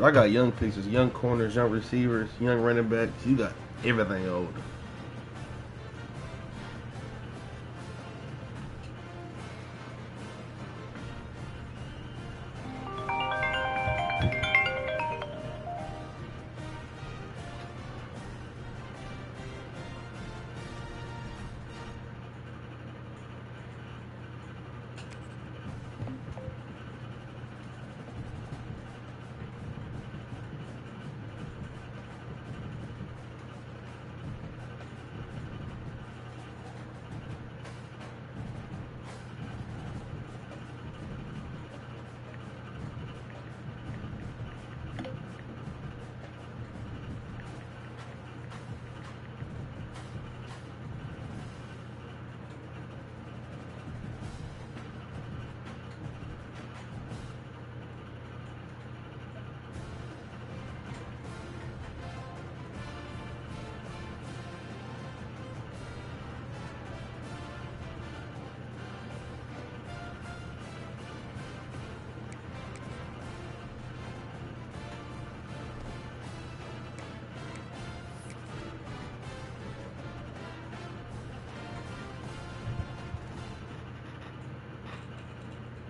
I got young pieces, young corners, young receivers, young running backs. You got everything old.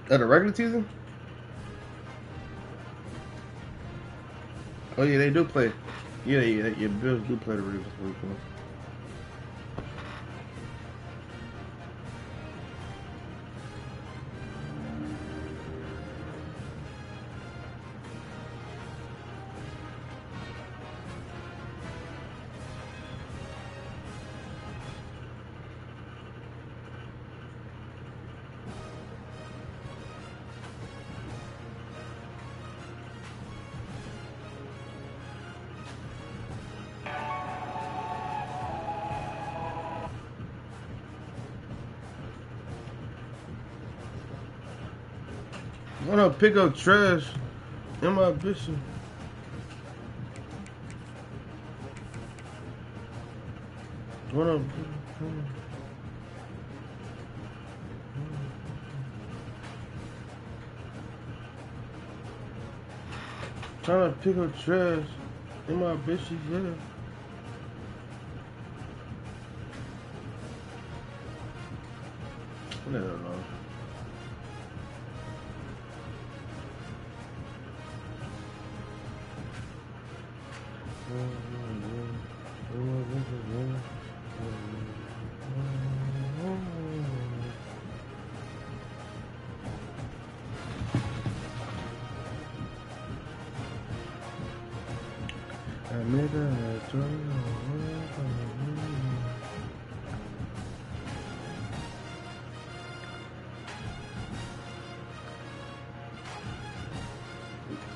At the regular season? Oh yeah, they do play. Yeah, Bills do play the regular season. Why not pick up trash in my bitch? What up? Trying to pick up trash in my bitches, yeah. I don't know.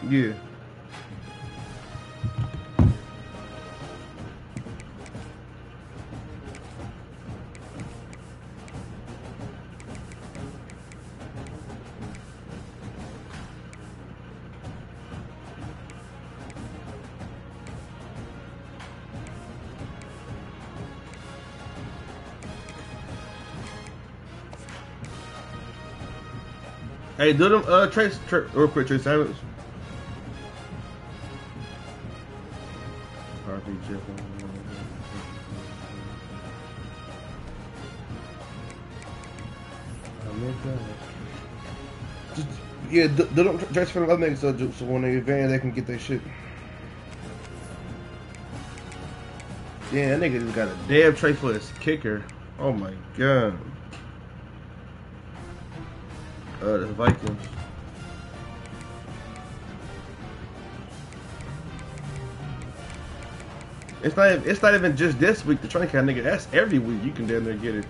Yeah. Hey, do them Trace real quick, Trace Savage. Yeah, do them Trace for the other niggas so when they advance they can get their shit. Yeah, that nigga just got a damn Trace for his kicker. Oh my god. The Vikings. It's not even just this week. The training camp, nigga. That's every week. You can down there get it.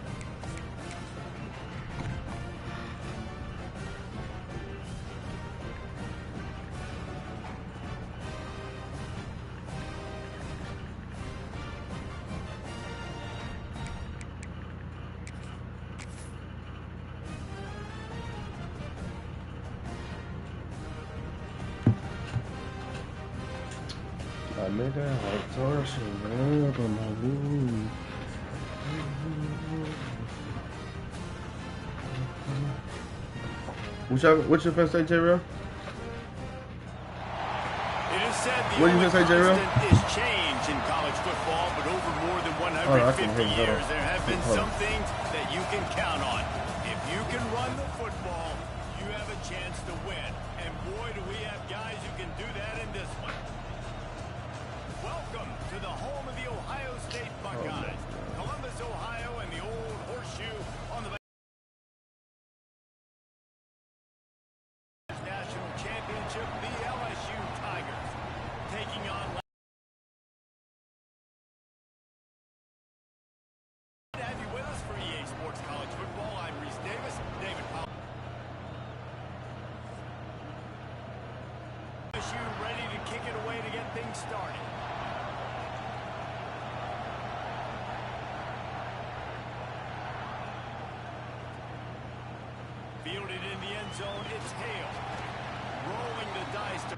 I made that hard torsion, man. Up on my room. What's your first say, J-Real? It said the What did you only say, J-Real? constant is change in college football, but over more than 150 years, there have been some things that you can count on. If you can run the football, you have a chance to win. And boy, do we have guys who can do that in this one. Welcome to the home of the Ohio State Buckeyes. Columbus, Ohio, and the old horseshoe on the national championship, the LSU Tigers, taking on. Glad to have you with us for EA Sports College Football. I'm Reese Davis. David Powell. LSU ready to kick it away to get things started. Fielded in the end zone, it's Hale. Rolling the dice to...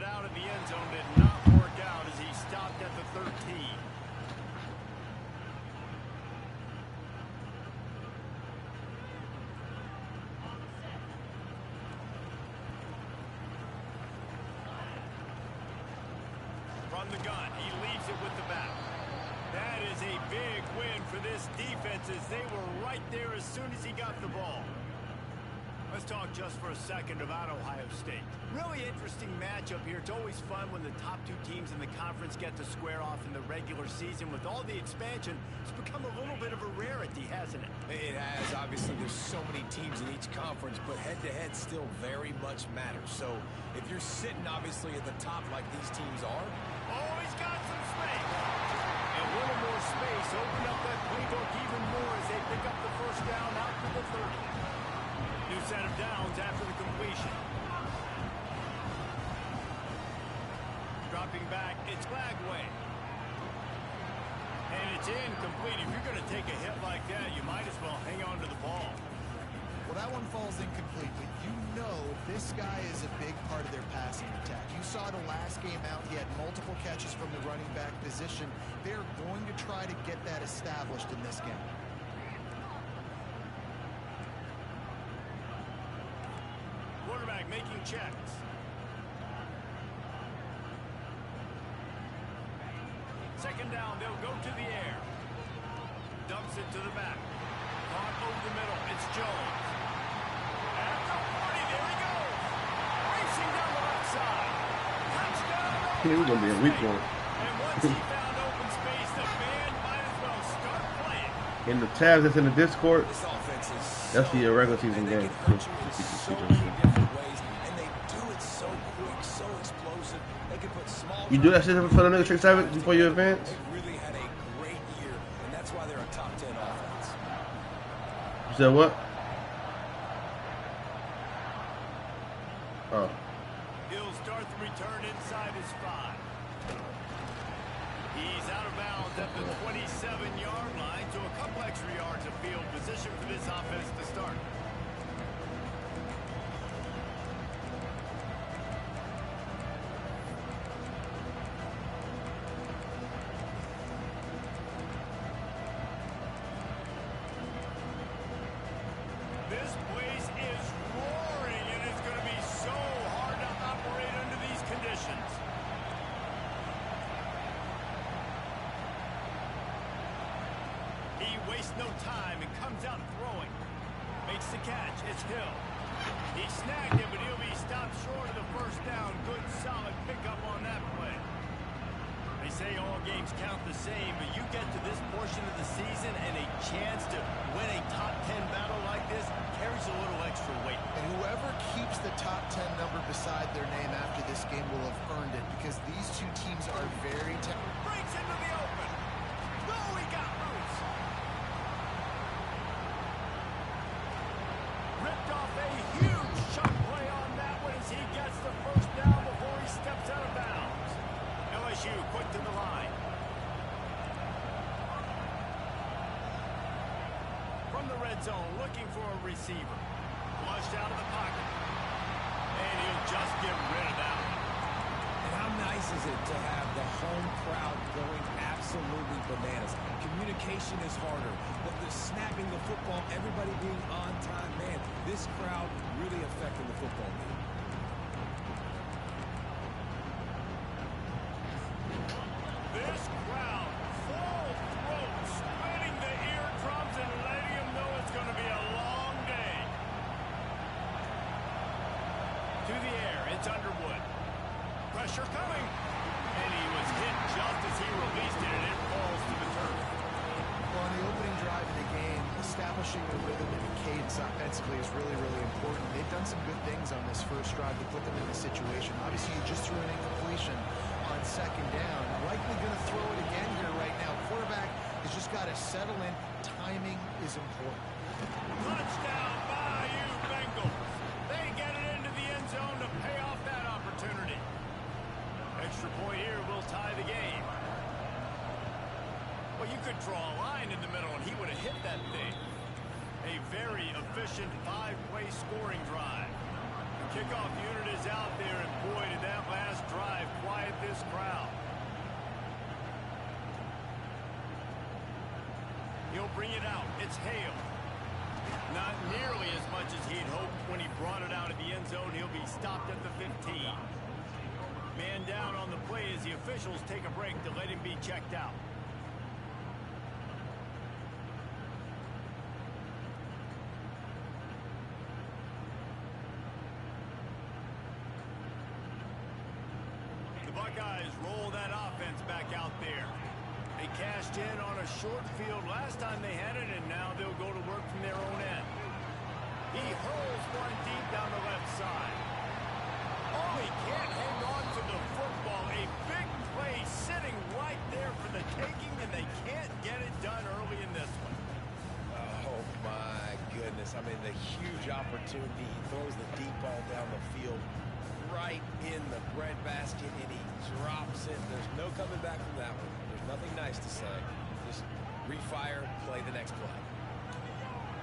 out of the end zone did not work out as he stopped at the 13. From the gun, he leaves it with the back. That is a big win for this defense as they were right there as soon as he got the ball. Let's talk just for a second about Ohio State. Really interesting matchup here. It's always fun when the top two teams in the conference get to square off in the regular season. With all the expansion, it's become a little bit of a rarity, hasn't it? It has. Obviously, there's so many teams in each conference, but head-to-head still very much matters. So if you're sitting, obviously, at the top like these teams are... Oh, he's got some space. A little more space opened up that playbook even more as they pick up the first down out to the 30. New set of downs after the completion. Dropping back, it's Flagway. And it's incomplete. If you're going to take a hit like that, you might as well hang on to the ball. Well, that one falls incomplete, but you know this guy is a big part of their passing attack. You saw the last game out, he had multiple catches from the running back position. They're going to try to get that established in this game. Quarterback making checks. Second down, they'll go to the air. Dumps it to the back. Caught over the middle, it's Jones. At the 40, there he goes. Racing down the left side. Touchdown. We're going to be a weak one. And once he found open space, the band might as well start playing. In the tabs that's in the Discord, This offense is that's the regular season they game. can hurt you in so many different ways, and they do it so quick, so explosive. They can put small... You do that shit for the nigga Trick Savage before you advance? They really had a great year, and that's why they're a top 10 offense. You said what? Oh. He'll start the return inside his 5. He's out of bounds at the 27-yard line, so a couple extra yards of field position for this offense to start. This place is roaring, and it's going to be so hard to operate under these conditions. He wastes no time and comes out throwing. Makes the catch. It's Hill. He snagged him, but he'll be stopped short of the first the same, but you get to this portion of the season and a chance to win a top 10 battle like this carries a little extra weight. And whoever keeps the top 10 number beside their name after this game will have earned it, because these two teams are very Breaks into the open. No, he got loose. Ripped off a huge shot play on that one as he gets the first down before he steps out of bounds. LSU quick to the line. From the red zone, looking for a receiver. Flushed out of the pocket. And he'll just get rid of that one. And how nice is it to have the home crowd going absolutely bananas? Communication is harder, but the snapping the football, everybody being on time, man, this crowd really affecting the football game. This crowd, full throat, splitting the eardrums and letting them know it's going to be a long day. To the air, it's Underwood. Pressure coming. And he was hit just as he released it, and it falls to the turf. Well, on the opening drive of the game, establishing a rhythm and a cadence offensively is really, really important. They've done some good things on this first drive to put them in this situation. Obviously, you just threw an incompletion on second down. Likely going to throw it again here right now. Quarterback has just got to settle in. Timing is important. Touchdown, Bayou Bengals. They get it into the end zone to pay off that opportunity. Extra point here will tie the game. Well, you could draw a line in the middle, and he would have hit that thing. A very efficient five-way scoring drive. The kickoff unit is out there, and boy, did that last drive quiet this crowd. He'll bring it out. It's Hale. Not nearly as much as he'd hoped when he brought it out of the end zone. He'll be stopped at the 15. Man down on the play as the officials take a break to let him be checked out. The Buckeyes roll that offense back out there. They cashed in on a short field last time they had it, and now they'll go to work from their own end. He hurls one deep down the left side. Oh, he can't hang on to the football. A big play sitting right there for the taking, and they can't get it done early in this one. Oh, my goodness. I mean, the huge opportunity. He throws the deep ball down the field right in the breadbasket, and he drops it. There's no coming back from that one. There's nothing nice to say. Just refire, play the next play.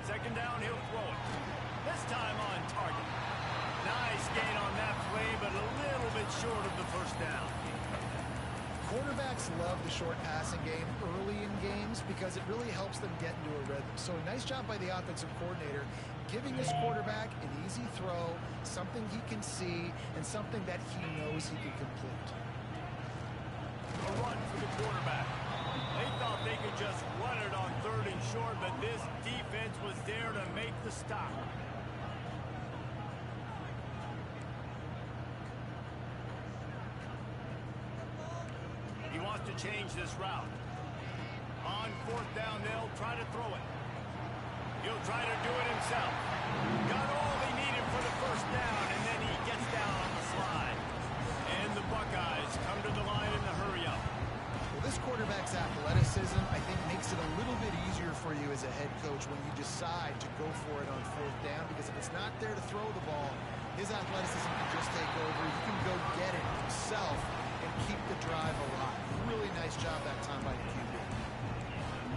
Second down, he'll throw it. This time on target. Nice gain on that play, but a little bit short of the first down. Quarterbacks love the short passing game early in games because it really helps them get into a rhythm. So nice job by the offensive coordinator giving his quarterback an easy throw, something he can see, and something that he knows he can complete. A run for the quarterback. They thought they could just run it on third and short, but this defense was there to make the stop. He wants to change this route. On fourth down, they'll try to throw it. He'll try to do it himself. Got all he needed for the first down, and then he gets down on the slide. And the Buckeyes come to the line in the hurry-up. Well, this quarterback's athleticism, I think, makes it a little bit easier for you as a head coach when you decide to go for it on fourth down, because if it's not there to throw the ball, his athleticism can just take over. He can go get it himself and keep the drive alive. Really nice job that time by the QB.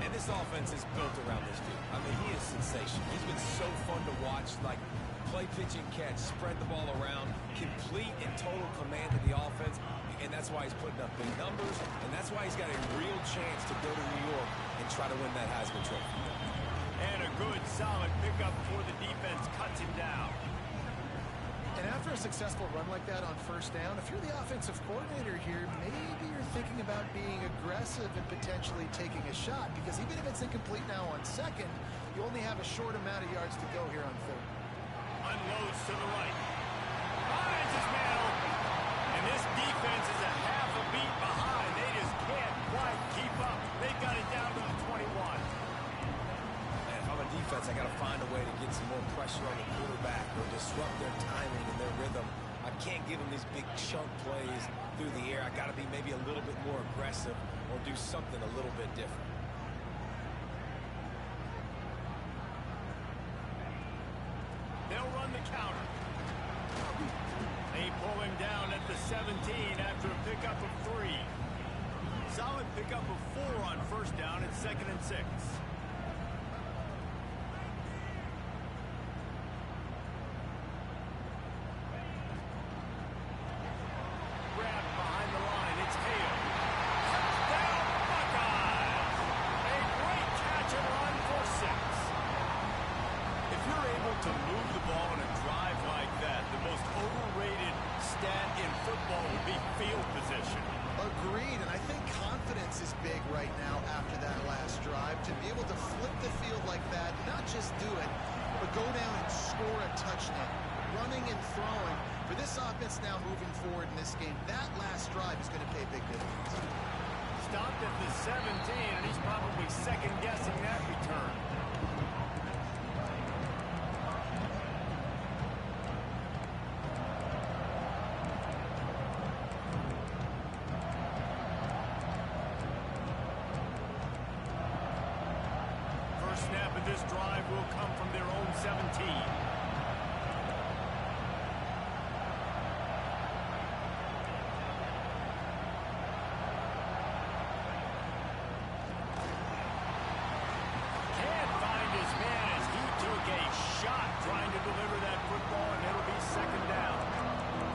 And this offense is built around this dude. I mean, he is sensational. He's been so fun to watch, like play, pitch, and catch, spread the ball around, complete and total command of the offense, and that's why he's putting up big numbers, and that's why he's got a real chance to go to New York and try to win that Heisman Trophy. And a good, solid pickup before the defense cuts him down. And after a successful run like that on first down, if you're the offensive coordinator here, maybe you're thinking about being aggressive and potentially taking a shot, because even if it's incomplete now on second, you only have a short amount of yards to go here on third. Unloads to the right. Finds his man open. And this defense is a half a beat behind. They just can't quite keep up. disrupt their timing and their rhythm. I can't give them these big chunk plays through the air. I got to be maybe a little bit more aggressive or do something a little bit different. They'll run the counter. They pull him down at the 17 after a pickup of 3. Solid pickup of 4 on first down at 2nd and 6. Grabbed behind the line. It's Hale. Touchdown, Buckeyes! A great catch and run for 6. If you're able to move the ball in a drive like that, the most overrated stat in football would be field position. Agreed, and I think confidence is big right now after that last drive. To be able to flip the field like that, not just do it, but go down and score a touchdown. Running and throwing. For this offense now moving forward in this game, that last drive is going to pay big dividends. Stopped at the 17, and he's probably second-guessing that return. First snap of this drive will come from their own 17. Trying to deliver that football, and it'll be 2nd down.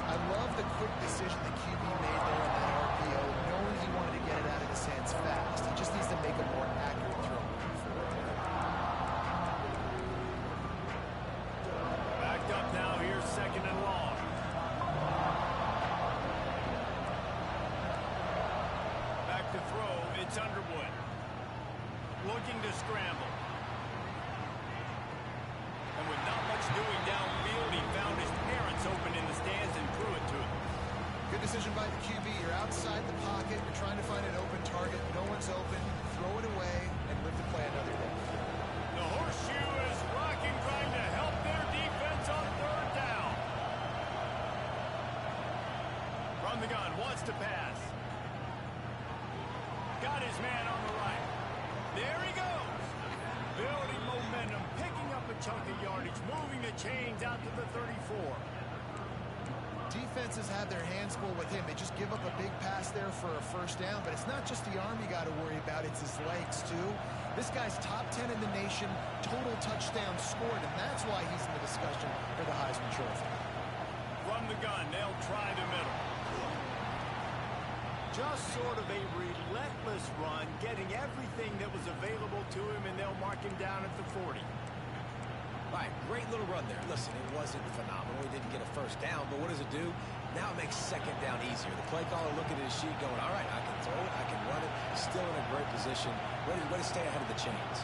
I love the quick decision the QB made there on that RPO, knowing he wanted to get it out of his hands fast. He just needs to make a more accurate throw moving forward. Backed up now here, 2nd and long. Back to throw, it's Underwood. Looking to scramble. And with not much doing downfield, he found his parents open in the stands and threw it to him. Good decision by the QB. You're outside the pocket. You're trying to find an open target. No one's open. Throw it away and live to play another day. The horseshoe is rocking, trying to help their defense on 3rd down. From the gun, wants to pass. Got his man on the right. There he goes. Building momentum, picking up a chunk of yardage, moving the chains out to the 34. Defenses have their hands full with him. They just give up a big pass there for a first down, but it's not just the arm you got to worry about, it's his legs too. This guy's top 10 in the nation, total touchdowns scored, and that's why he's in the discussion for the Heisman Trophy. From the gun, they'll try the middle. Just sort of a relentless run, getting everything that was available to him, and they'll mark him down at the 40. All right, great little run there. Listen, it wasn't phenomenal. He didn't get a first down, but what does it do? Now it makes 2nd down easier. The play caller looking at his sheet going, all right, I can throw it, I can run it. Still in a great position. Ready to stay ahead of the chains.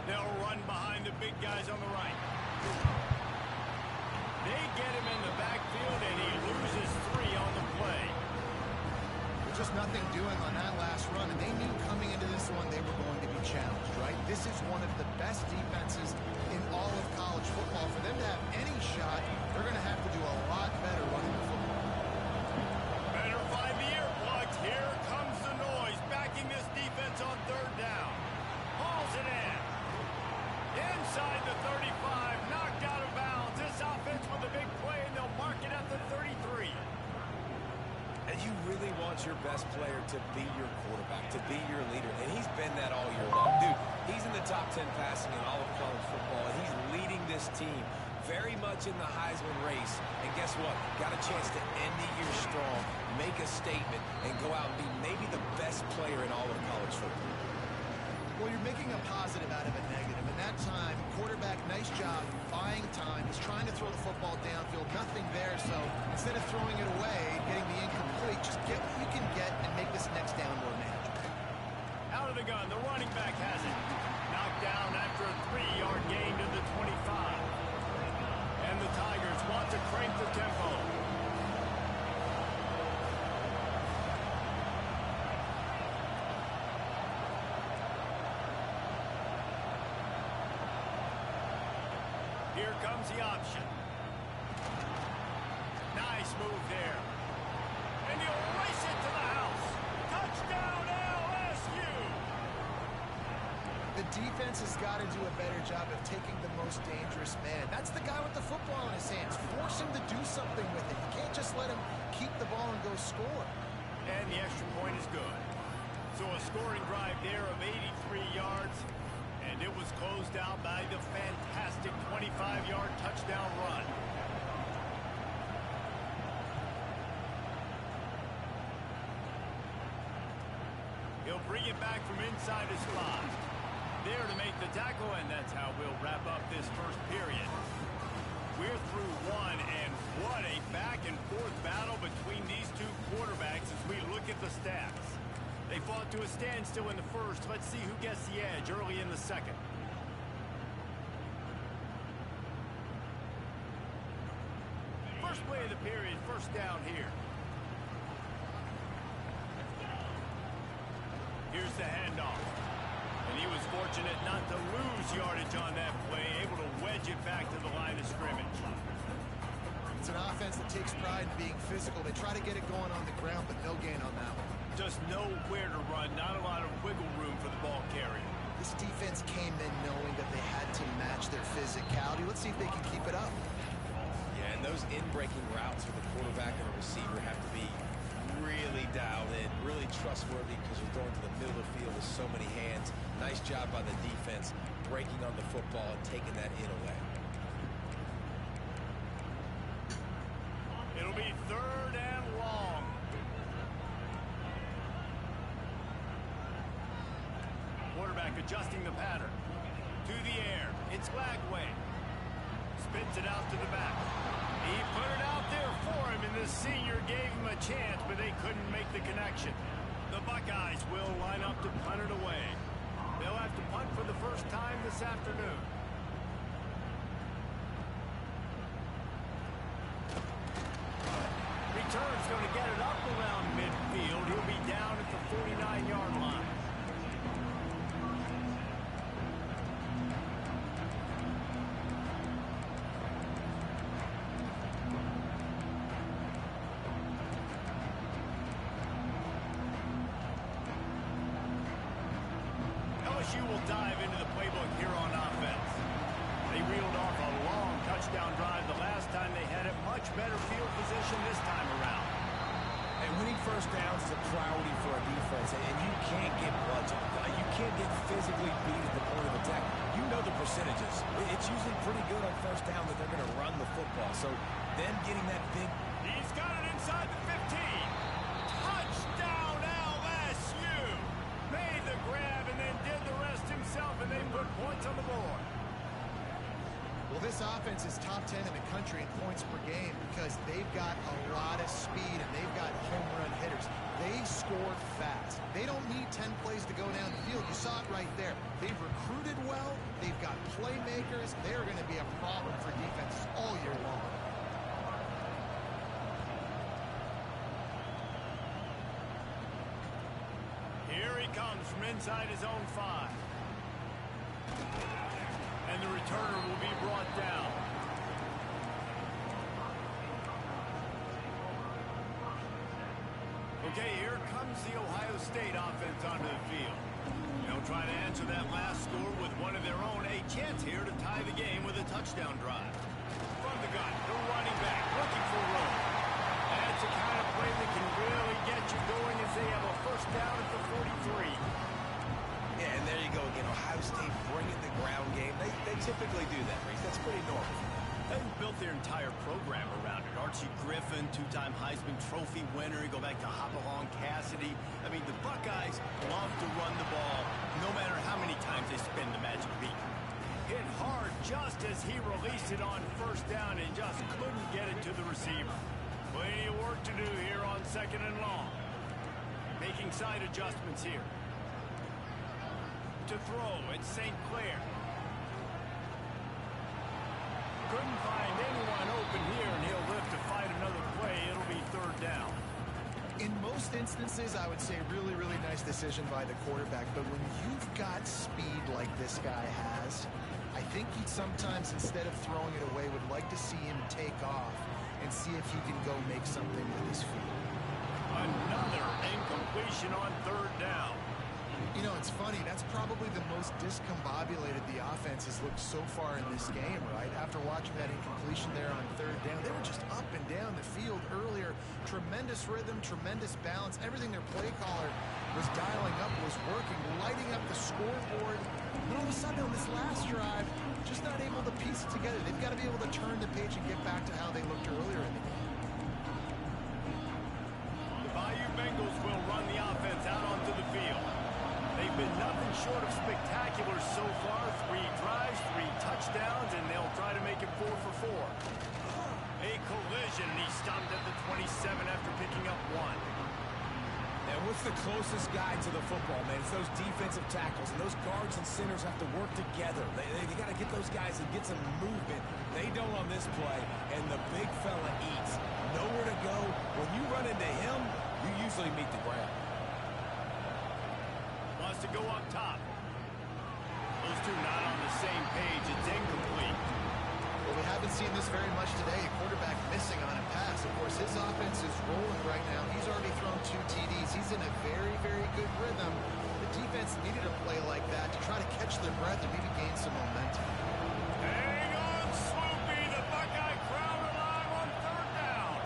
They'll run behind the big guys on the right. They get him in the backfield, and he loses 3 on the play. There's just nothing doing on that last run, and they knew coming into this one they were going to be challenged, right? This is one of the best defenses in all of college football. For them to have any shot, they're going to have to do a lot better running the football. Better find the earplugs. Here comes the noise, backing this defense on 3rd down. Hauls it in. Inside the 35, knocked out of bounds. This offense with a big play, and they'll mark it at the 33. And you really want your best player to be your quarterback, to be your leader, and he's been that all year long. Dude, he's in the top 10 passing in all of college football, and he's leading this team very much in the Heisman race. And guess what? Got a chance to end the year strong, make a statement, and go out and be maybe the best player in all of college football. Well, you're making a positive out of a negative. And that time, quarterback, nice job, buying time. He's trying to throw the football downfield. Nothing there, so instead of throwing it away, getting the incomplete, just get what you can get and make this next down more manageable. Out of the gun, the running back has it. Knocked down after a 3-yard gain to the 25. And the Tigers want to crank the tempo. Here comes the option. Nice move there. And he'll race it to the house. Touchdown, LSU! The defense has got to do a better job of taking the most dangerous man. That's the guy with the football in his hands. Force him to do something with it. You can't just let him keep the ball and go score. And the extra point is good. So a scoring drive there of 83 yards. And it was closed out by the fantastic 25-yard touchdown run. He'll bring it back from inside his 5. There to make the tackle, and that's how we'll wrap up this first period. We're through one, and what a back-and-forth battle between these two quarterbacks as we look at the stats. They fought to a standstill in the first. Let's see who gets the edge early in the second. First play of the period, first down here. Here's the handoff. And he was fortunate not to lose yardage on that play, able to wedge it back to the line of scrimmage. It's an offense that takes pride in being physical. They try to get it going on the ground, but no gain on that one. Just nowhere to run, not a lot of wiggle room for the ball carrier. This defense came in knowing that they had to match their physicality. Let's see if they can keep it up. Yeah, and those in-breaking routes for the quarterback and the receiver have to be really dialed in, really trustworthy because you're throwing to the middle of the field with so many hands. Nice job by the defense breaking on the football and taking that in away. It'll be third and long. Quarterback adjusting the pattern. To the air. It's Lagway. Spins it out to the back. He put it out there for him, and the senior gave him a chance, but they couldn't make the connection. The Buckeyes will line up to punt it away. They'll have to punt for the first time this afternoon. Return's going to get it up around midfield. He'll be down at the 49-yard line. LSU will dive into the playbook here on offense. They reeled off a long touchdown drive the last time they had it. Much better field position this time around. And winning first downs is a priority for a defense, and you can't get bludgeoned. You can't get physically beat at the point of attack. You know the percentages. It's usually pretty good on first down that they're going to run the football. So then getting that big... He's got it inside the 15. Touchdown LSU. Made the grab and then did the rest himself, and they put points on the board. Well, this offense is top 10 in the country in points per game because they've got a lot of speed and they've got home run hitters. They score fast. They don't need 10 plays to go down the field. You saw it right there. They've recruited well. They've got playmakers. They're going to be a problem for defenses all year long. Here he comes from inside his own 5. And the returner will be brought down. Okay, here comes the Ohio State offense onto the field. They'll try to answer that last score with one of their own. A chance here to tie the game with a touchdown drive. From the gun, the running back looking for room. That's the kind of play that can really get you going as they have a first down at the 43. Yeah, and there you go again. Ohio State bringing the ground game. They typically do that, Reese. That's pretty normal. They've built their entire program around it. Archie Griffin, two-time Heisman Trophy winner. You go back to Hopalong Cassidy. I mean, the Buckeyes love to run the ball, no matter how many times they spin the magic beat. Hit hard just as he released it on first down and just couldn't get it to the receiver. Plenty of work to do here on second and long. Making side adjustments here. To throw, it's St. Clair. Couldn't find anyone open here, and he'll live to fight another play. It'll be third down. In most instances, I would say really, really nice decision by the quarterback. But when you've got speed like this guy has, I think he sometimes, instead of throwing it away, would like to see him take off and see if he can go make something with his feet. Another incompletion on third down. You know, it's funny. That's probably the most discombobulated the offense has looked so far in this game, right? After watching that incompletion there on third down, they were just up and down the field earlier. Tremendous rhythm, tremendous balance. Everything their play caller was dialing up was working, lighting up the scoreboard. And all of a sudden on this last drive, just not able to piece it together. They've got to be able to turn the page and get back to how they looked earlier in the game. The Bayou Bengals will run the offense out onto the field. They've been nothing short of spectacular so far. 3 drives, 3 touchdowns, and they'll try to make it 4 for 4. A collision, and he stopped at the 27 after picking up 1. And what's the closest guy to the football, man? It's those defensive tackles, and those guards and centers have to work together. They got to get those guys and get some movement. They don't on this play, and the big fella eats. Nowhere to go. When you run into him, you usually meet the ground. Wants to go up top. Those two not on the same page. It's incomplete. Well, we haven't seen this very much today. A quarterback missing on a pass. Of course, his offense is rolling right now. He's already thrown 2 TDs. He's in a very, very good rhythm. The defense needed a play like that to try to catch their breath and maybe gain some momentum. Hang on, Swoopy. The Buckeye crowd alive on third down.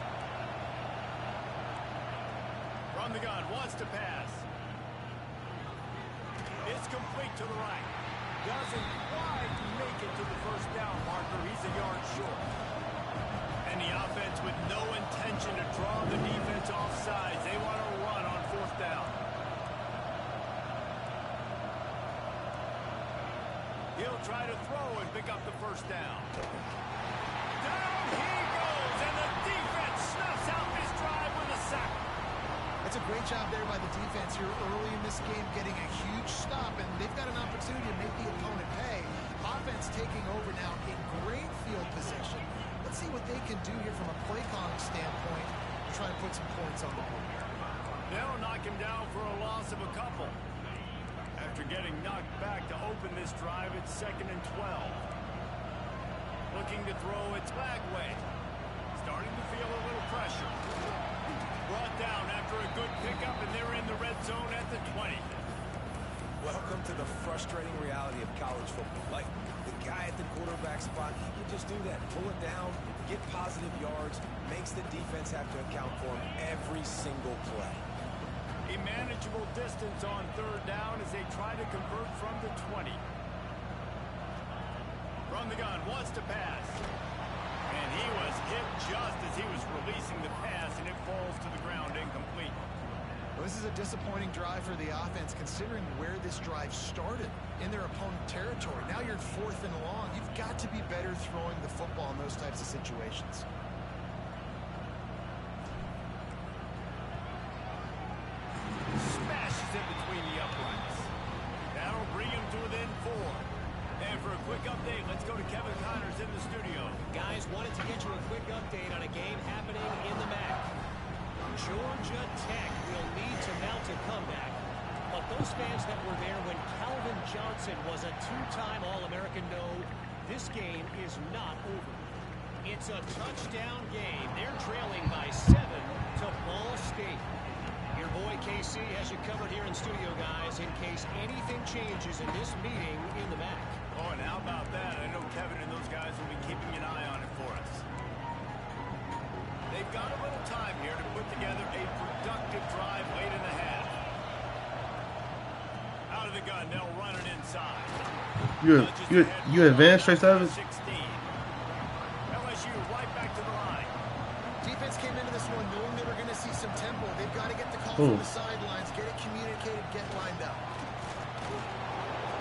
From the gun, wants to pass. It's complete to the right. Doesn't quite make it to the first down marker. He's a yard short. And the offense with no intention to draw the defense off sides. They want to run on 4th down. He'll try to throw and pick up the first down. Down he goes, and the defense snuffs out this drive with a sack. That's a great job there by the defense here early in this game, getting a huge stop, and they've got an opportunity to make the opponent pay. Offense taking over now in great field possession. Let's see what they can do here from a play calling standpoint to try and put some points on the board. They'll knock him down for a loss of a couple. After getting knocked back to open this drive, it's 2nd and 12. Looking to throw, it's Lagway. Starting to feel a little pressure. Brought down after a good pickup, and they're in the red zone at the 20. Welcome to the frustrating reality of college football. Like, the guy at the quarterback spot, he can just do that. Pull it down, get positive yards, makes the defense have to account for him every single play. A manageable distance on third down as they try to convert from the 20. From the gun, wants to pass. And he was hit just as he was releasing the pass, and it falls to the ground incomplete. Well, this is a disappointing drive for the offense, considering where this drive started in their opponent territory. Now you're 4th and long. You've got to be better throwing the football in those types of situations. Smashes it between the uprights. That'll bring him to within 4. And for a quick update, let's go to Kevin Connors in the studio. Guys, wanted to get you a quick update on a game happening in the MAC. Georgia Tech will need to mount a comeback, but those fans that were there when Calvin Johnson was a 2-time All-American know this game is not over. It's a touchdown game. They're trailing by 7 to Ball State. Your boy KC has you covered here in studio, guys, in case anything changes in this meeting in the MAC. Oh, and how about that? I know Kevin and those guys will be keeping an eye on it for us. They've got a little time here to put together a productive drive late in the half. Out of the gun, they'll run it inside. You advanced straight out of it? 16. LSU right back to the line. Defense came into this one knowing they were going to see some tempo. They've got to get the call from the sidelines, get it communicated, get lined up.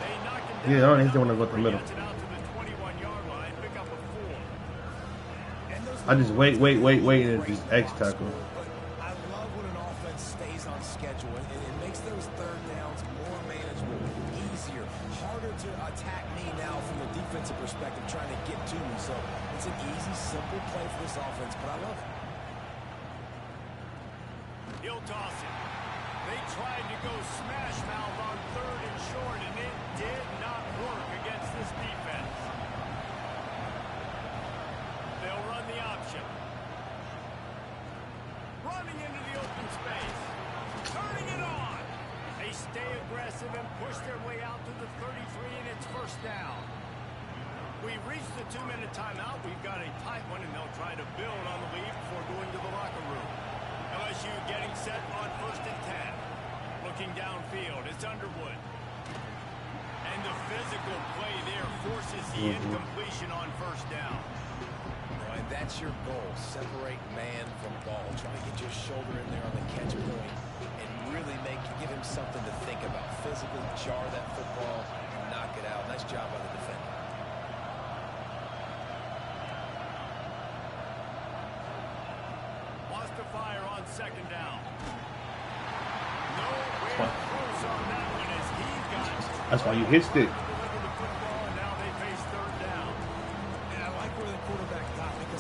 They knock him down. Yeah, I don't think they want to go to the middle. Out to the 21-yard line, pick up a 4. I just wait, and it just X tackle. But I love when an offense stays on schedule, and it makes those third downs more manageable, easier, harder to attack me now from the defensive perspective, trying to get to me. So it's an easy, simple play for this offense, but I love it. He'll toss it. They tried to go smash mouth on 3rd and short, and it did not work against this defense. aggressive and push their way out to the 33, and it's first down. We've reached the 2-minute timeout. We've got a tight one, and they'll try to build on the lead before going to the locker room. LSU getting set on 1st and 10. Looking downfield, it's Underwood. And the physical play there forces the incompletion on 1st down. And that's your goal. Separate man from ball. Try to get your shoulder in there on the catch point and really give him something to think about. Physically jar that football and knock it out. Nice job by the defender. Wants to fire on 2nd down. Nowhere close on that one as he got. That's why you hit it.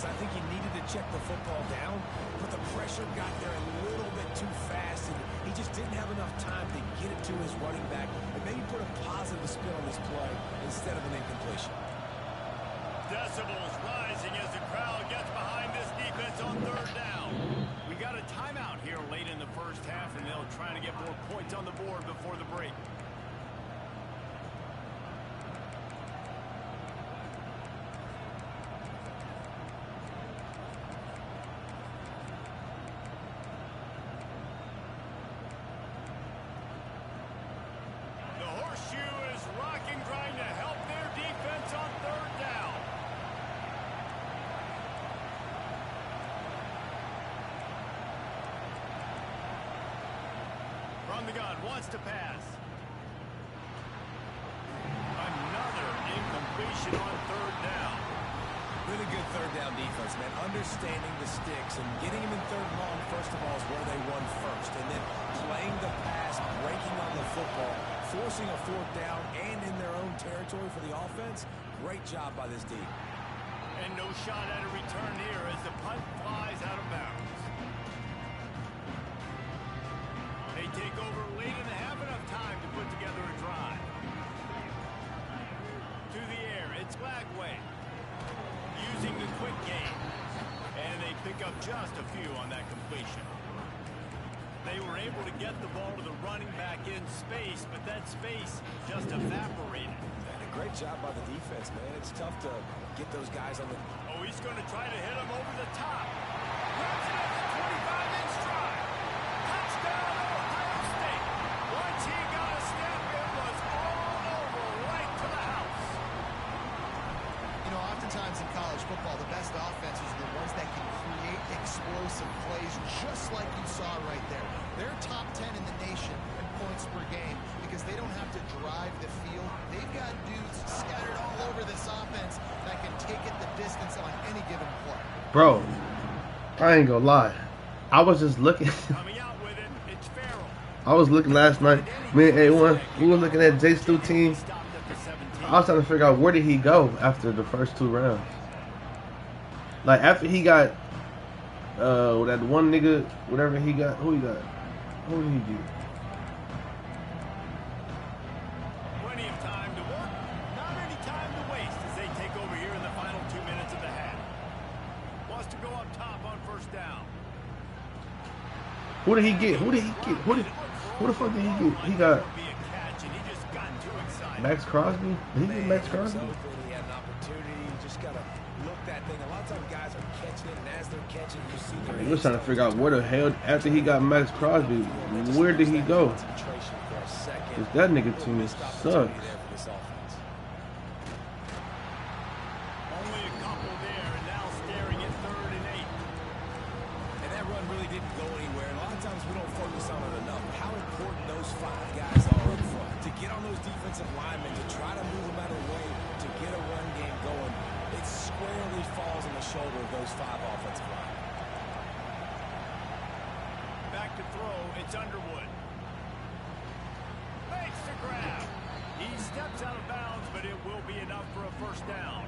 I think he needed to check the football down, but the pressure got there a little bit too fast, and he just didn't have enough time to get it to his running back and maybe put a positive spin on this play instead of an incompletion. Decibels rising as the crowd gets behind this defense on 3rd down. We got a timeout here late in the 1st half, and they'll try to get more points on the board before the break. From the gun, wants to pass. Another incompletion on 3rd down. Really good 3rd down defense, man. Understanding the sticks and getting them in 3rd and long, first of all, is where they won first. And then playing the pass, breaking on the football, forcing a 4th down and in their own territory for the offense. Great job by this team. And no shot at a return here as the punt flies out of bounds. They take over late and have enough time to put together a drive. To the air, it's Lagway. Using the quick game. And they pick up just a few on that completion. They were able to get the ball to the running back in space, but that space just evaporated. And a great job by the defense, man. It's tough to get those guys on the... Oh, he's going to try to hit him over the top. Grabs it at the 25-inch stride. Touchdown, Ohio State. Once he got a step, it was all over right to the house. You know, oftentimes in college football, the best offenses are the ones that can create explosive plays, just like you saw right there. They're top 10 in the nation in points per game because they don't have to drive the field. They've got dudes scattered all over this offense that can take it the distance on any given play. Bro, I ain't gonna lie. I was just looking. Coming out with it, it's Farrell. I was looking last night. Me and A1, we were looking at J Stu team. I was trying to figure out where did he go after the first 2 rounds. Like after he got that one nigga, whatever he got, who did he get? Plenty of time to work, not any time to waste as they take over here in the final 2 minutes of the half. Wants to go up top on 1st down. Who did he get? Who the fuck did he get? He got Max Crosby? Did he get Max Crosby? He had an opportunity. You just gotta look that thing. A lot of times guys are catching it, and as they're catching, you see their He was trying to figure out where the hell, after he got Max Crosby, where did he go? Because that nigga team sucks. Only a couple there, and now staring at 3rd and 8. And that run really didn't go anywhere. And a lot of times we don't focus on it enough. How important those 5 guys are up front. To get on those defensive linemen, to try to move them out of the way, to get a run game going, it squarely falls on the shoulder of those 5 offensive linemen. Back to throw, it's Underwood. Makes the grab. He steps out of bounds, but it will be enough for a 1st down.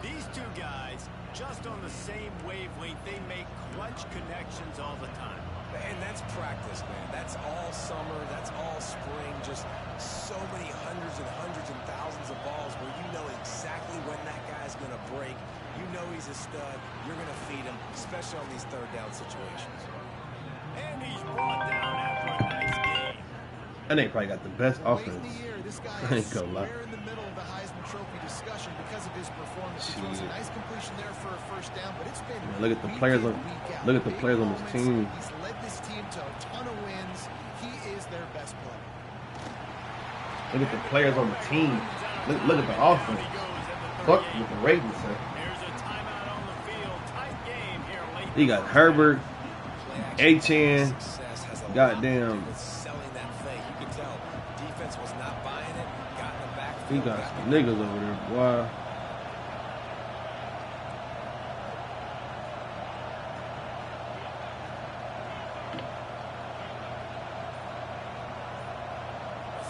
These 2 guys, just on the same wavelength, they make clutch connections all the time. And that's practice, man. That's all summer. That's all spring. Just so many hundreds and thousands of balls where you know exactly when that guy's going to break. You know he's a stud. You're going to feed him, especially on these 3rd down situations. And he's brought down after a nice game. And they probably got the best Late in offense. the year, this guy I is ain't gonna lie. square in the middle of the Heisman Trophy discussion because of his performance. He throws a Shit. nice completion there for a first down, but it's been Man, look at the week players in, on- week out. look at the Big players on this moments. team. He's led this team to a ton of wins. He is their best player. Look at the players on the team. Look at the offense. Fuck what the Ravens say. Here's a timeout on the field. Tight game here late. You got Herbert, Play action A-Chan, success has a lot goddamn. to do with selling that fake. You could tell defense was not buying it. Got in the backfield. He got some niggas over there, boy.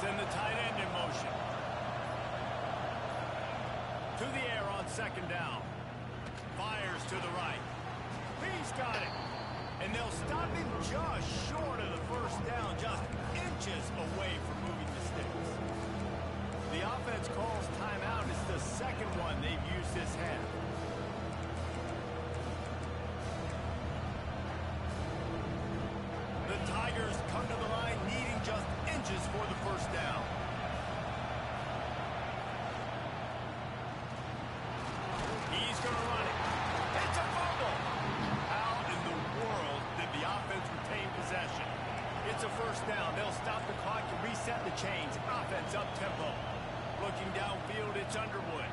Send the tight end in motion. To the air on second down. Fires to the right. He's got it. And they'll stop him just short of the first down, just inches away from moving the sticks. The offense calls timeout. It's the second one they've used this half. The Tigers come to the line needing just inches for the first down. He's going to run it. It's a fumble. How in the world did the offense retain possession? It's a first down. They'll stop the clock and reset the chains. Offense up tempo. Looking downfield, it's Underwood.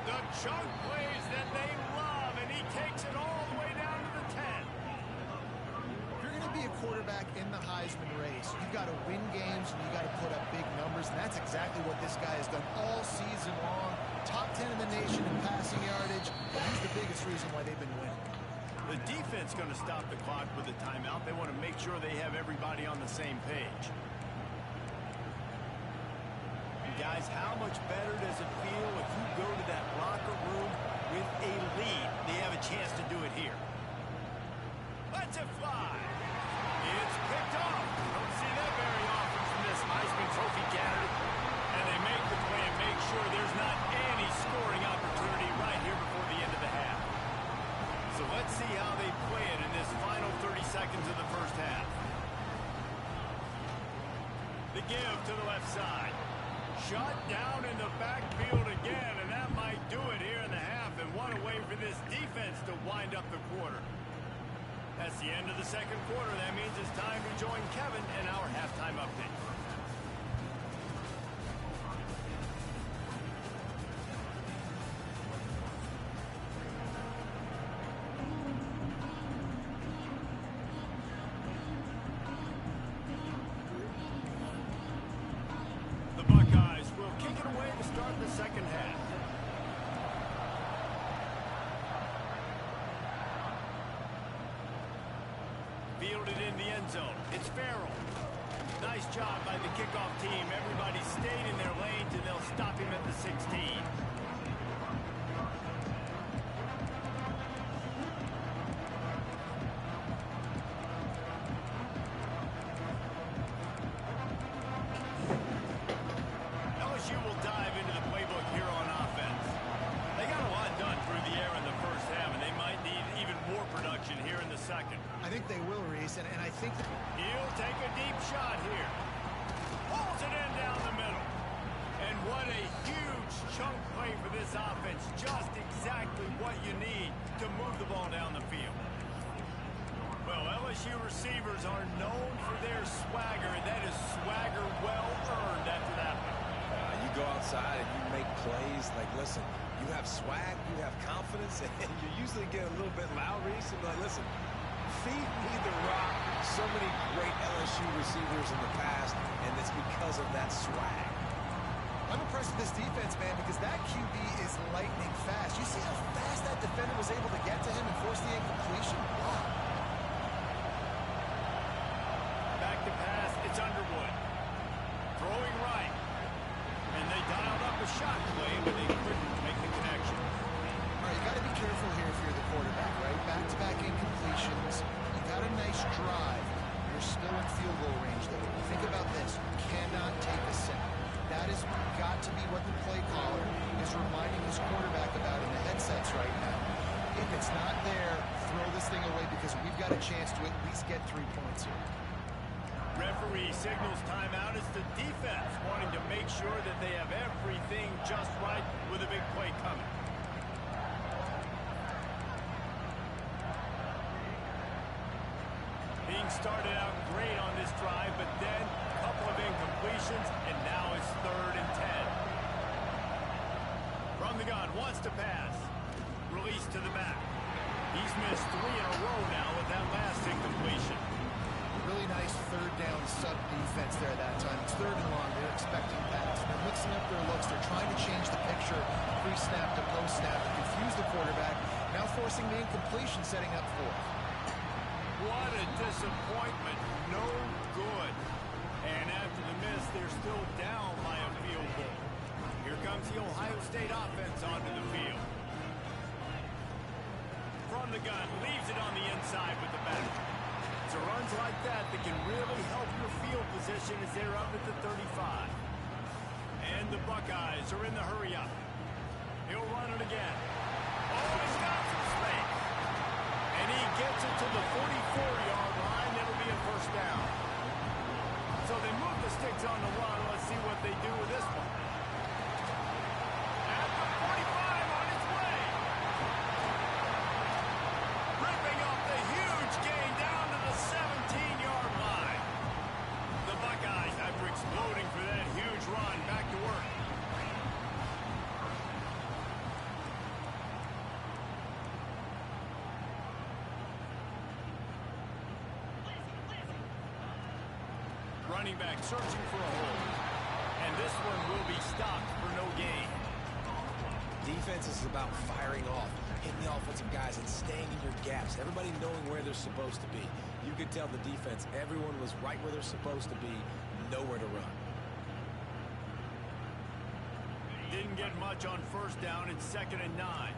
The chunk plays that they love, and he takes it all the way down to the 10. If you're going to be a quarterback in the Heisman race, you've got to win games and you've got to put up big numbers, and that's exactly what this guy has done all season long. Top 10 in the nation in passing yardage, and he's the biggest reason why they've been winning. The defense going to stop the clock with a timeout. They want to make sure they have everybody on the same page. Guys, how much better does it feel if you go to that locker room with a lead? They have a chance to do it here. Lets it fly. It's picked off. Don't see that very often from this Heisman Trophy candidate. And they make the play and make sure there's not any scoring opportunity right here before the end of the half. So let's see how they play it in this final 30 seconds of the first half. The give to the left side. Shut down in the backfield again, and that might do it here in the half. And what a way for this defense to wind up the quarter. That's the end of the second quarter. That means it's time to join Kevin in our halftime update. The Buckeyes will kick it away to start the second half. Fielded in the end zone. It's Farrell. Nice job by the kickoff team. Everybody stayed in their lanes, and they'll stop him at the 16. LSU will dive into the playbook here on offense. They got a lot done through the air in the first half, and they might need even more production here in the second. I think they will, Reese, and I think that He'll take a deep shot here. Pulls it in down the middle. And what a huge chunk play for this offense. Just exactly what you need to move the ball down the field. Well, LSU receivers are known for their swagger, and that is swagger well earned after that one. You go outside and you make plays. Like, listen, you have swag, you have confidence, and you usually get a little bit loud, Reese, and like, listen, feed me the rock. So many great LSU receivers in the past, and it's because of that swag. I'm impressed with this defense, man, because that QB is lightning fast. You see how fast that defender was able to get to him and force the incompletion? Wow. Back to pass, it's Underwood. Throwing right. And they dialed up a shot play, but they couldn't make the connection. All right, you got to be careful here if you're the quarterback, right? Back-to-back incompletions. You got a nice drive. You're still in field goal range, though. Think about this. You cannot take a sack. That has got to be what the play caller is reminding his quarterback about in the headsets right now. If it's not there, throw this thing away because we've got a chance to at least get 3 points here. Referee signals timeout as the defense wanting to make sure that they have everything just right with a big play coming. Being started out great on this drive, but then a couple of incompletions, and now it's 3rd and 10. From the gun, wants to pass. Release to the back. He's missed 3 in a row now with that last incompletion. Really nice 3rd down sub defense there that time. It's 3rd and long. They're expecting pass. They're mixing up their looks. They're trying to change the picture pre-snap to post-snap to confuse the quarterback. Now forcing the incompletion, setting up 4th. What a disappointment. No good. And after the miss, they're still down by a field goal. Here comes the Ohio State offense onto the field. From the gun, leaves it on the inside with the back. It's runs like that that can really help your field position as they're up at the 35. And the Buckeyes are in the hurry up. He'll run it again. Oh, he's got some space. And he gets it to the 44-yard line. That'll be a 1st down. So they move the sticks on the run. Let's see what they do with this one. At the 45 on its way. Ripping off the huge gain down to the 17-yard line. The Buckeyes, after exploding for that huge run, back to work. Running back searching for a hole. And this one will be stopped for no gain. Defense is about firing off, hitting the offensive guys, and staying in your gaps. Everybody knowing where they're supposed to be. You could tell the defense, everyone was right where they're supposed to be, nowhere to run. Didn't get much on 1st down. It's 2nd and 9.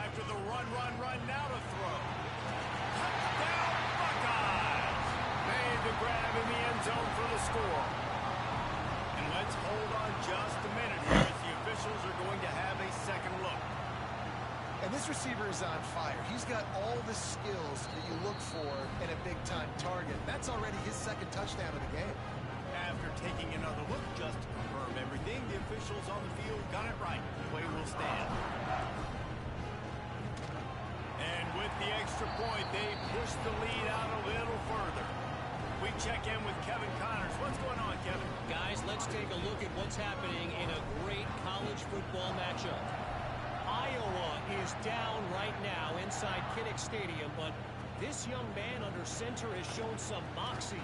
After the run, now to throw. Touchdown, Buckeyes! Made the grab in the end zone for the score. And let's hold on just a minute here as the officials are going to have a second look. And this receiver is on fire. He's got all the skills that you look for in a big-time target. That's already his 2nd touchdown of the game. After taking another look just to confirm everything, the officials on the field got it right. Play will stand. And with the extra point, they push the lead out a little further. We check in with Kevin Connors. What's going on, Kevin? Guys, let's take a look at what's happening in a great college football matchup. Iowa is down right now inside Kinnick Stadium, but this young man under center has shown some moxie.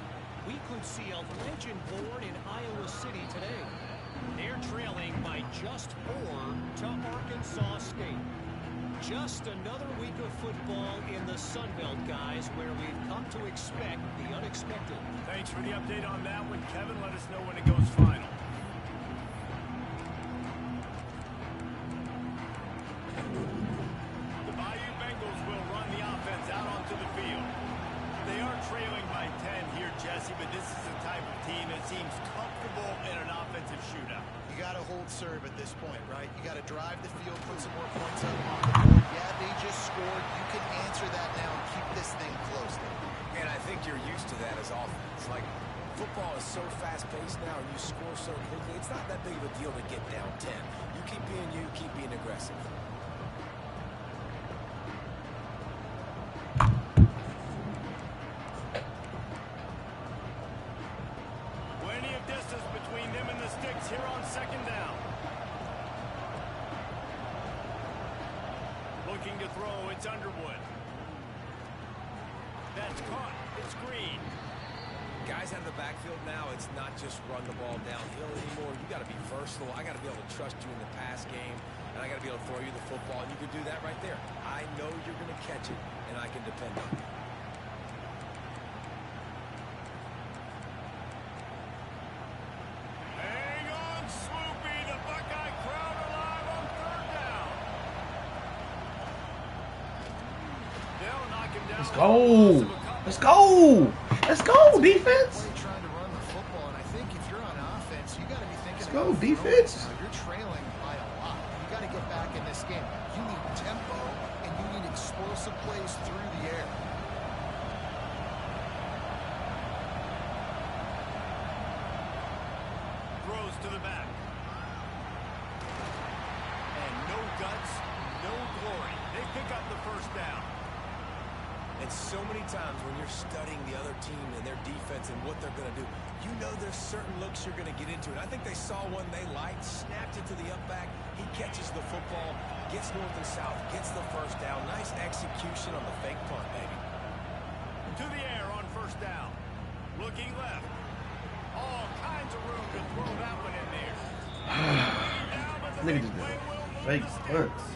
We could see a legend born in Iowa City today. They're trailing by just 4 to Arkansas State. Just another week of football in the Sun Belt, guys, where we've come to expect the unexpected. Thanks for the update on that one, Kevin. Let us know when it goes final. The Bayou Bengals will run the offense out onto the field. They are trailing by 10 here, Jesse, but this is the type of team that seems comfortable in an offensive shootout. You got to hold serve at this point, right? You got to drive the field, put some more points up on the board. Yeah, they just scored. You can answer that now and keep this thing close. And I think you're used to that as offense. Like, football is so fast-paced now, and you score so quickly, it's not that big of a deal to get down 10. You keep being you, keep being aggressive. Plenty of distance between them and the sticks here on 2nd down. Looking to throw, it's Underwood. That's caught. It's Green. Guys out of the backfield now, it's not just run the ball downhill anymore. You got to be versatile. I got to be able to trust you in the pass game, and I got to be able to throw you the football, and you can do that right there. I know you're going to catch it, and I can depend on it. Hang on, Swoopy. The Buckeye crowd alive on 3rd down. They'll knock him down. Let's go. Let's go. Let's go, defense. Trying to run the football, and I think if you're on offense, you got to be thinking go, defense. Now, you're trailing by a lot. You got to get back in this game. You need tempo, and you need explosive plays through the air. Throws to the back. And no guts, no glory. They pick up the first down. And so many times when you're studying the other team and their defense and what they're going to do, you know there's certain looks you're going to get into. And I think they saw one they liked, snapped it to the up back. He catches the football, gets north and south, gets the first down. Nice execution on the fake punt, baby. To the air on first down. Looking left. All kinds of room to throw that one in there. Nigga just did fake punts.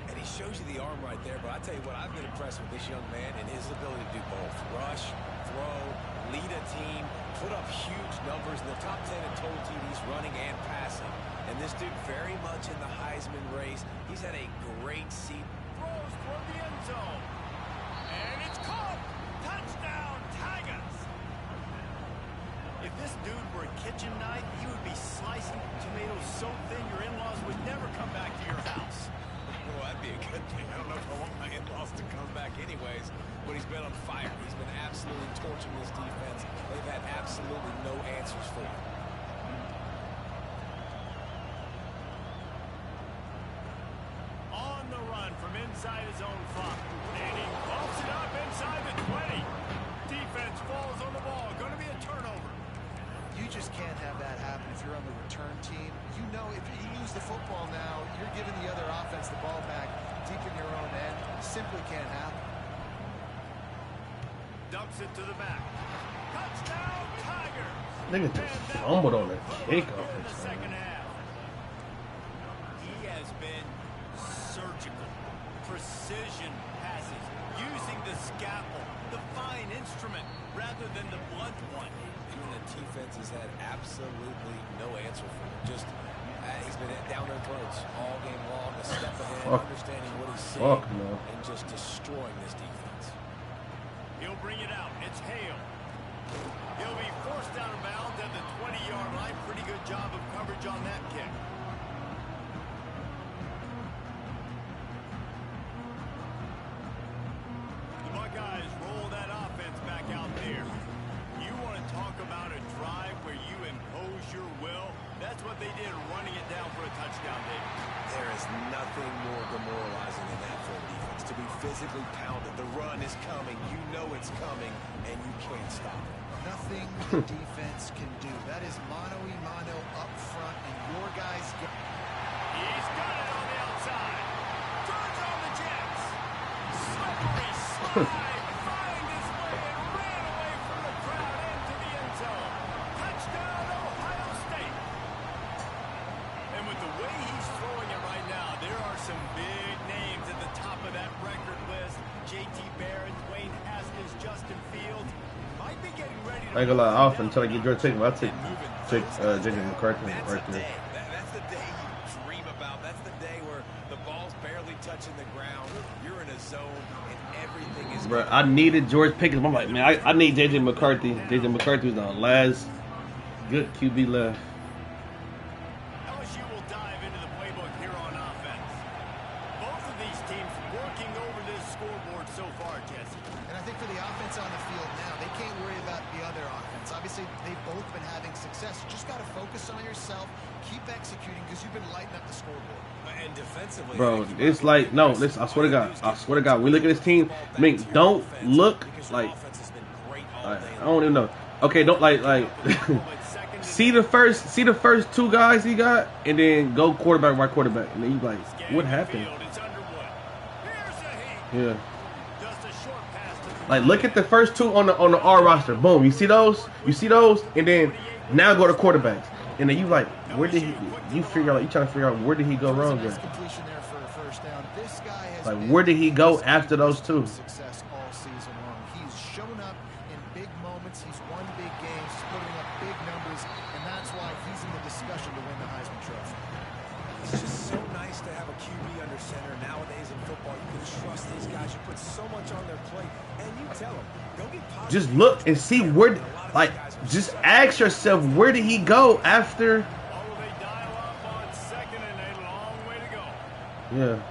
And he shows you the arm right there, but I tell you what, I've been impressed with this young man and his ability to do both. Rush, throw, lead a team, put up huge numbers in the top 10 in total TDs running and passing. And this dude very much in the Heisman race. He's had a great seat. Throws toward the end zone. And it's caught. Touchdown, Tigers. If this dude were a kitchen knife, he would be slicing tomatoes so thin your in-laws would never come back to your house. Well, that'd be a good thing. I don't know if I want my in-laws to come back anyways, but he's been on fire. He's been absolutely torching this defense. They've had absolutely no answers for him. On the run from inside his own 5. And he bumps it up inside the 20. Defense falls on the ball. Going to be a turnover. You just can't have that happen if you're on the return team. You know if you lose the football now, you're giving the other offense the ball back deep in your own end. Simply can't happen. Dumps it to the back. Touchdown, Tigers. Nigga just fumbled on the kickoff. In the second half. He has been surgical. Precision passes. Using the scalpel, the fine instrument, rather than the blunt one. And the defense has had absolutely no answer for him. Just, he's been down their throats all game long, a step ahead, understanding what he's seeing, and just destroying this defense. He'll bring it out. It's Hale. He'll be forced out of bounds at the 20-yard line. Pretty good job of coverage on that kick. The Buckeyes roll that offense back out there. You want to talk about a drive where you impose your will? That's what they did, running it down for a touchdown, David. There is nothing more demoralizing than that for a defense. To be physically pounded. The run is coming. You know it's coming, and you can't stop it. Nothing the defense can do. That is mano-a-mano up front, and your guys get... He's got it on the outside. Turns on the Jets. Slippery slide. Find his way and ran away from the crowd into the end zone. Touchdown, Ohio State. And with the way he's throwing it right now, there are some big names at the top of that record list. J.T. Barrett, Dwayne Haskins, Justin Fields. Might be getting ready to... I ain't gonna lie, off until I get George Tatum. I'll take J.J. McCarthy right there. That's the day you dream about. That's the day where the ball's barely touching the ground. You're in a zone, and everything is... Bro, I needed George Pickens. I'm like, man, I need J.J. McCarthy. J.J. McCarthy was the last good QB left. LSU will dive into the playbook here on offense. Both of these teams working over this scoreboard so far, Jesse. And I think for the offense on the field now, they can't worry about the other offense. Obviously, they've both been having success. You just got to focus on yourself, keep executing, because you've been lighting up the scoreboard. And defensively... Bro, it's like, no, listen, I swear to God, we look at this team, I mean, don't look like, I don't even know. Okay, don't like, see the first two guys he got, and then go quarterback, right quarterback, and then you like, what happened? Yeah. Like, look at the first two on the R roster. Boom, you see those? And then now go to quarterbacks. And then you like, where did he? You figure out, you trying to figure out where did he go wrong there? Like, where did he go after those two? Success all season long. He's shown up in big moments. He's won big games. He's putting up big numbers, and that's why he's in the discussion to win the Heisman Trophy. It's just so nice to have a QB under center. Nowadays in football, you can trust trust these guys. You put so much on their plate, and you tell them, go get positive. Just look and see where, like, just ask yourself, where did he go after? Oh, they dial up on second and a long way to go. Yeah.